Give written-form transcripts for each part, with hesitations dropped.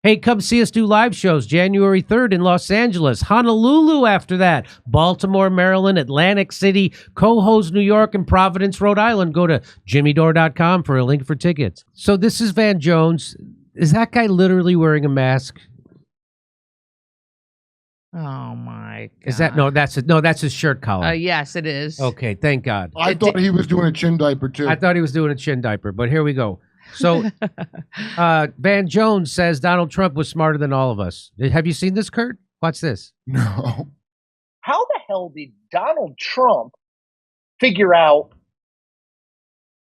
Hey, come see us do live shows January 3rd in Los Angeles, Honolulu after that, Baltimore, Maryland, Atlantic City, Cohoes, New York, and Providence, Rhode Island. Go to jimmydore.com for a link for tickets. So this is Van Jones. Is that guy literally wearing a mask? Oh my God. Is that that's his shirt collar. Yes, it is. Okay, thank God. I thought he was doing a chin diaper too. I thought he was doing a chin diaper, but here we go. So Van Jones says Donald Trump was smarter than all of us. Have you seen this, Kurt? Watch this. No. How the hell did Donald Trump figure out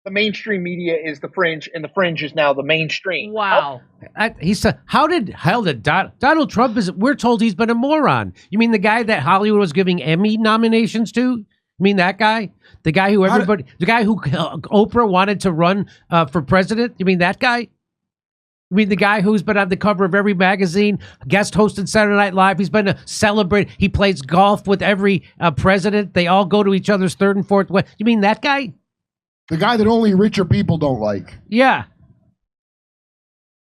the mainstream media is the fringe and the fringe is now the mainstream? Wow. He said, how did Donald Trump we're told he's been a moron. You mean the guy that Hollywood was giving Emmy nominations to? You mean that guy? The guy who the guy who Oprah wanted to run for president? You mean that guy? I mean, the guy who's been on the cover of every magazine, guest hosted Saturday Night Live. He's been a celebrate. He plays golf with every president. They all go to each other's third and fourth. You mean that guy? The guy that only richer people don't like. Yeah.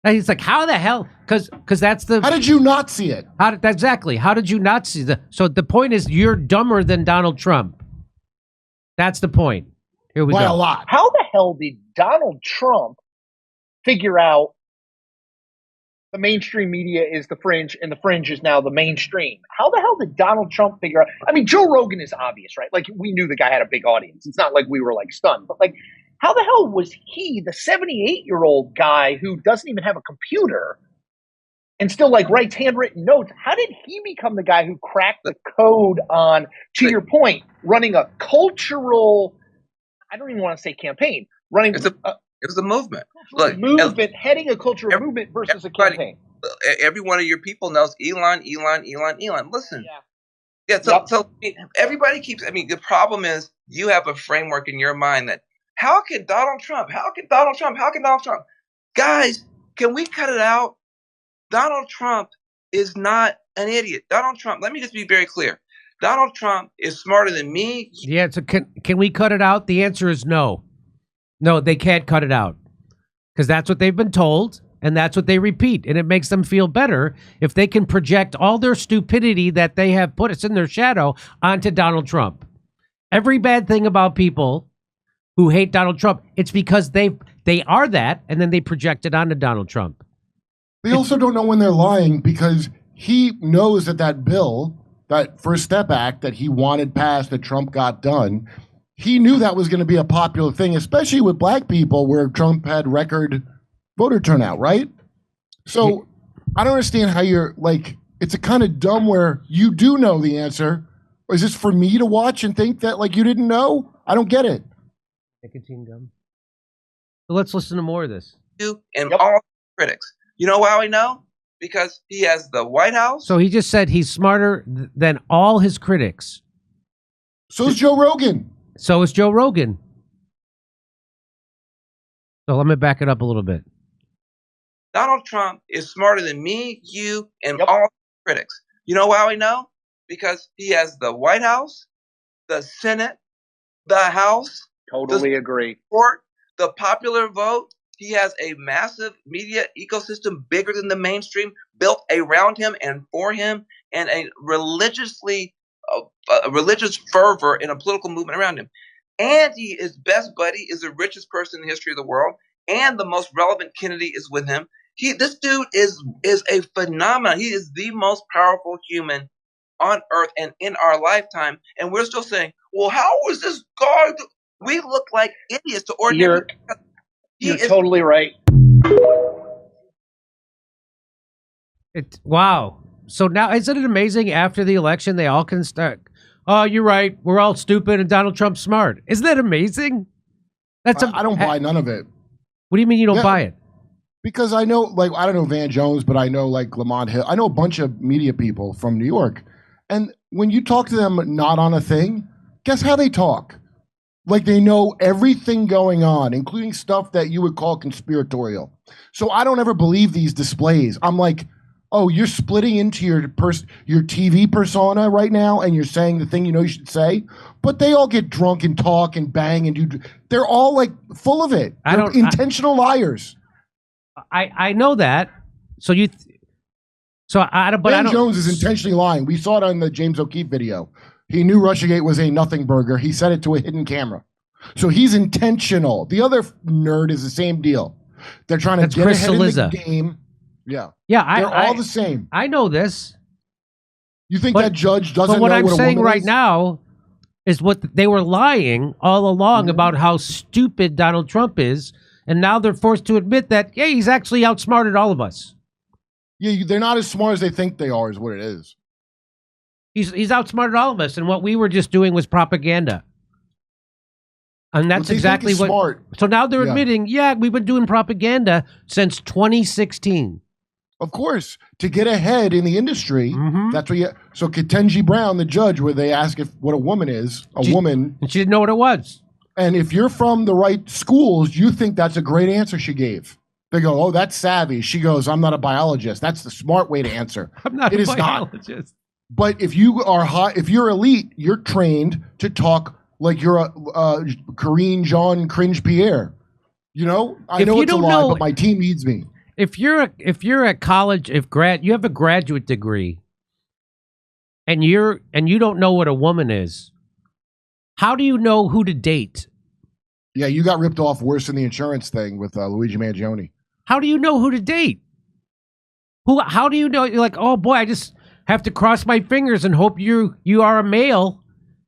And he's like, how the hell? Because that's the. How did you not see it? Exactly. How did you not see So the point is, you're dumber than Donald Trump. That's the point. Here we By go. a lot. How the hell did Donald Trump figure out the mainstream media is the fringe and the fringe is now the mainstream? How the hell did Donald Trump figure out? I mean, Joe Rogan is obvious, right? Like, we knew the guy had a big audience. It's not like we were like stunned, but like, how the hell was he, the 78-year-old guy who doesn't even have a computer and still like writes handwritten notes? How did he become the guy who cracked the code on, to your point, running a cultural, I don't even want to say campaign, running it was a movement. Look, heading a cultural movement versus a campaign. Every one of your people knows Elon. Listen. So everybody keeps, the problem is you have a framework in your mind that, how can Donald Trump? Guys, can we cut it out? Donald Trump is not an idiot. Donald Trump, let me just be very clear. Donald Trump is smarter than me. Yeah, so can we cut it out? The answer is no. No, they can't cut it out. Because that's what they've been told, and that's what they repeat. And it makes them feel better if they can project all their stupidity that they have put us in their shadow onto Donald Trump. Every bad thing about people who hate Donald Trump, it's because they are that, and then they project it onto Donald Trump. They also don't know when they're lying because he knows that bill, that First Step Act that he wanted passed that Trump got done, he knew that was going to be a popular thing, especially with black people where Trump had record voter turnout, right? So I don't understand how you're like, it's a kind of dumb where you do know the answer. Or is this for me to watch and think that like you didn't know? I don't get it. Nicotine gum. So let's listen to more of this. And all critics. You know how I know? Because he has the White House. So he just said he's smarter than all his critics. So is Joe Rogan. So is Joe Rogan. So let me back it up a little bit. Donald Trump is smarter than me, you, and all critics. You know how I know? Because he has the White House, the Senate, the House. Totally agree. The popular vote. He has a massive media ecosystem bigger than the mainstream built around him and for him, and a religious fervor in a political movement around him. And his best buddy is the richest person in the history of the world, and the most relevant Kennedy is with him. This dude is a phenomenon. He is the most powerful human on earth and in our lifetime. And we're still saying, well, how was this guy? We look like idiots to ordinary people. You're totally right. Wow. So now, isn't it amazing after the election, they all can start, oh, you're right, we're all stupid and Donald Trump's smart. Isn't that amazing? I don't buy none of it. What do you mean you don't buy it? Because I know, like, I don't know Van Jones, but I know, like, Lamont Hill. I know a bunch of media people from New York. And when you talk to them not on a thing, guess how they talk? Like they know everything going on, including stuff that you would call conspiratorial. So I don't ever believe these displays. I'm like, oh, you're splitting into your TV persona right now, and you're saying the thing you know you should say. But they all get drunk and talk and bang and do. They're all like full of it. They're intentional liars. I know that. So So I don't. Jones is intentionally lying. We saw it on the James O'Keefe video. He knew Russiagate was a nothing burger. He said it to a hidden camera. So he's intentional. The other nerd is the same deal. They're trying to get Chris ahead Cilizza. in the game. Yeah. Yeah, They're all the same. I know this. You think that judge doesn't know what I'm what a saying woman right is? now is what they were lying all along about how stupid Donald Trump is, and now they're forced to admit that, yeah, he's actually outsmarted all of us. Yeah, they're not as smart as they think they are, is what it is. He's outsmarted all of us, and what we were just doing was propaganda. And that's exactly what. Smart. So now they're admitting, yeah, we've been doing propaganda since 2016. Of course, to get ahead in the industry, that's what you. So Ketanji Brown, the judge, where they ask if what a woman is, woman, and she didn't know what it was. And if you're from the right schools, you think that's a great answer she gave. They go, "Oh, that's savvy." She goes, "I'm not a biologist." That's the smart way to answer. I'm not a biologist. Not. But if you are high, if you're elite, you're trained to talk like you're a Corinne Jean Cringe Pierre. You know, I know it's a lie, but my team needs me. If you're at college, you have a graduate degree, and you don't know what a woman is, how do you know who to date? Yeah, you got ripped off worse than the insurance thing with Luigi Mangione. How do you know who to date? How do you know? You're like, oh boy, I just have to cross my fingers and hope you are a male,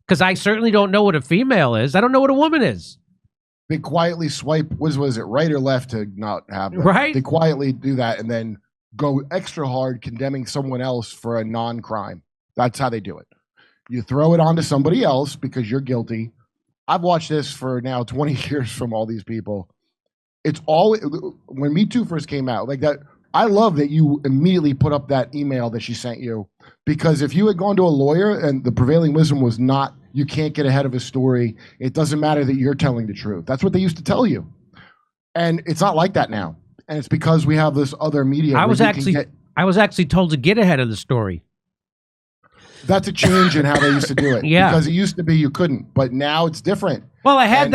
because I certainly don't know what a female is. I don't know what a woman is. They quietly swipe, was it right or left to not have them? Right. They quietly do that and then go extra hard condemning someone else for a non-crime. That's how they do it. You throw it onto somebody else because you're guilty. I've watched this for now 20 years from all these people. It's all, when Me Too first came out, like that, I love that you immediately put up that email that she sent you, because if you had gone to a lawyer and the prevailing wisdom was not, you can't get ahead of a story, it doesn't matter that you're telling the truth. That's what they used to tell you. And it's not like that now. And it's because we have this other media. I was actually told to get ahead of the story. That's a change in how they used to do it. Yeah. Because it used to be you couldn't, but now it's different. Well, I had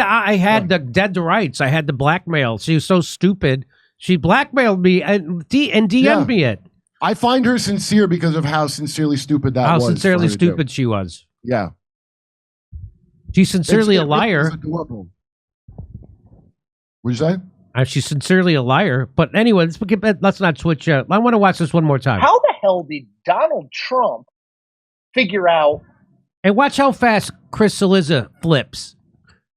the dead to rights. I had the blackmail. She was so stupid. She blackmailed me and DM'd me it. I find her sincere because of how sincerely stupid that was. How sincerely stupid she was. Yeah. She's sincerely a liar. What'd you say? She's sincerely a liar. But anyway, let's not switch. I want to watch this one more time. How the hell did Donald Trump figure out? And watch how fast Chris Cilizza flips.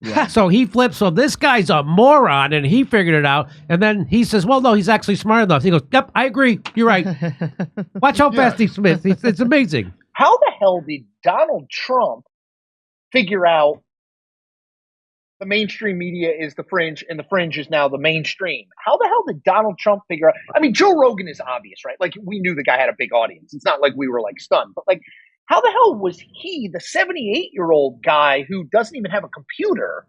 Yeah. So he flips. So this guy's a moron, and he figured it out. And then he says, "Well, no, he's actually smart enough." He goes, "Yep, I agree. You're right." Watch how fast he flips. It's amazing. How the hell did Donald Trump figure out the mainstream media is the fringe and the fringe is now the mainstream? How the hell did Donald Trump figure out? I mean, Joe Rogan is obvious, right? Like, we knew the guy had a big audience. It's not like we were like stunned, but like, how the hell was he, the 78-year-old guy who doesn't even have a computer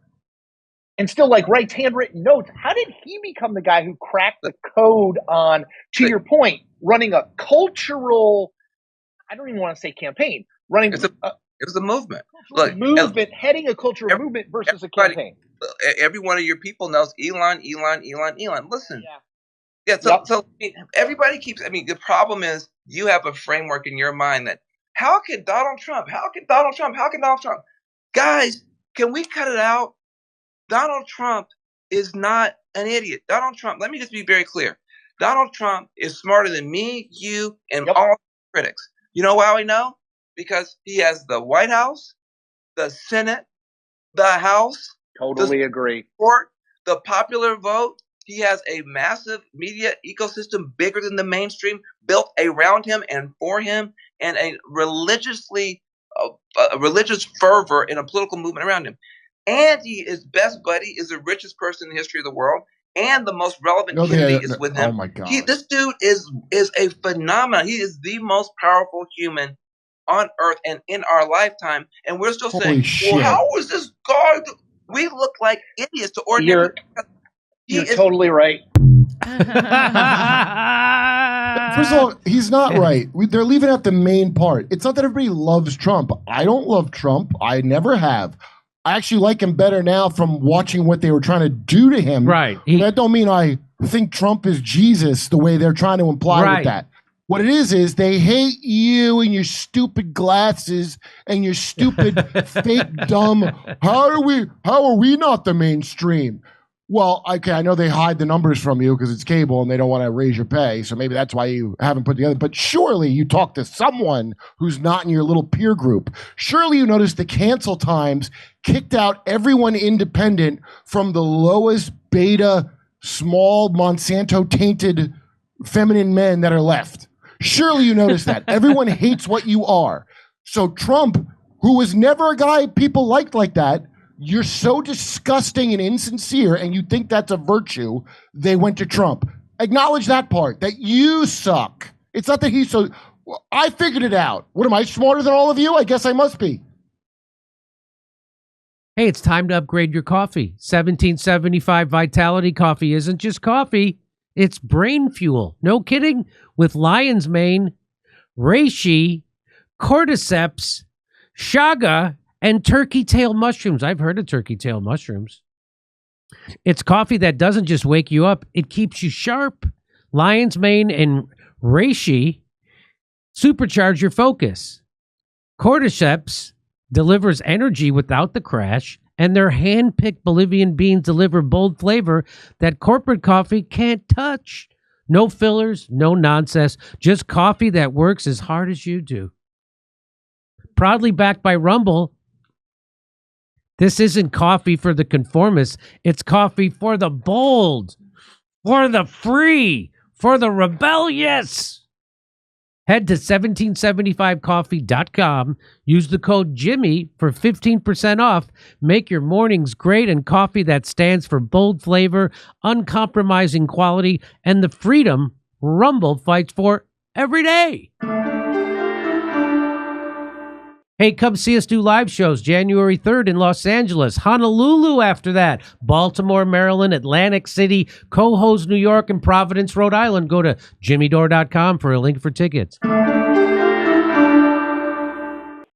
and still like writes handwritten notes? How did he become the guy who cracked the code on, to your point, running a cultural, I don't even want to say campaign, running it was a movement. Look, heading a cultural movement versus a campaign. Every one of your people knows Elon. Listen. Yeah. So everybody keeps, the problem is you have a framework in your mind that, how can Donald Trump? Guys, can we cut it out? Donald Trump is not an idiot. Donald Trump, let me just be very clear. Donald Trump is smarter than me, you, and all critics. You know why we know? Because he has the White House, the Senate, the House. Totally agree. Court, the popular vote. He has a massive media ecosystem bigger than the mainstream, built around him and for him, and a religious fervor in a political movement around him. And his best buddy is the richest person in the history of the world, and the most relevant Kennedy is with him. Oh my God! This dude is a phenomenon. He is the most powerful human on Earth and in our lifetime, and we're still saying, "Well, how is this guy?" We look like idiots to ordinary. You're totally right. First of all, he's not right. They're leaving out the main part. It's not that everybody loves Trump. I don't love Trump. I never have. I actually like him better now from watching what they were trying to do to him. Right. That don't mean I think Trump is Jesus the way they're trying to imply with that. What it is they hate you and your stupid glasses and your stupid fake dumb. How are we not the mainstream? Well, okay, I know they hide the numbers from you because it's cable and they don't want to raise your pay. So maybe that's why you haven't put together. But surely you talk to someone who's not in your little peer group. Surely you notice the cancel times kicked out everyone independent from the lowest beta, small Monsanto tainted feminine men that are left. Surely you notice that. Everyone hates what you are. So Trump, who was never a guy people liked like that, you're so disgusting and insincere, and you think that's a virtue, they went to Trump. Acknowledge that part, that you suck. It's not that he's so... I figured it out. What, am I smarter than all of you? I guess I must be. Hey, it's time to upgrade your coffee. 1775 Vitality coffee isn't just coffee. It's brain fuel. No kidding. With lion's mane, reishi, cordyceps, chaga, and turkey tail mushrooms. I've heard of turkey tail mushrooms. It's coffee that doesn't just wake you up. It keeps you sharp. Lion's mane and reishi supercharge your focus. Cordyceps delivers energy without the crash, and their hand-picked Bolivian beans deliver bold flavor that corporate coffee can't touch. No fillers, no nonsense, just coffee that works as hard as you do. Proudly backed by Rumble, this isn't coffee for the conformists. It's coffee for the bold, for the free, for the rebellious. Head to 1775coffee.com. Use the code Jimmy for 15% off. Make your mornings great and coffee that stands for bold flavor, uncompromising quality, and the freedom Rumble fights for every day. Hey, come see us do live shows January 3rd in Los Angeles, Honolulu after that, Baltimore, Maryland, Atlantic City, Cohoes, New York, and Providence, Rhode Island. Go to jimmydore.com for a link for tickets.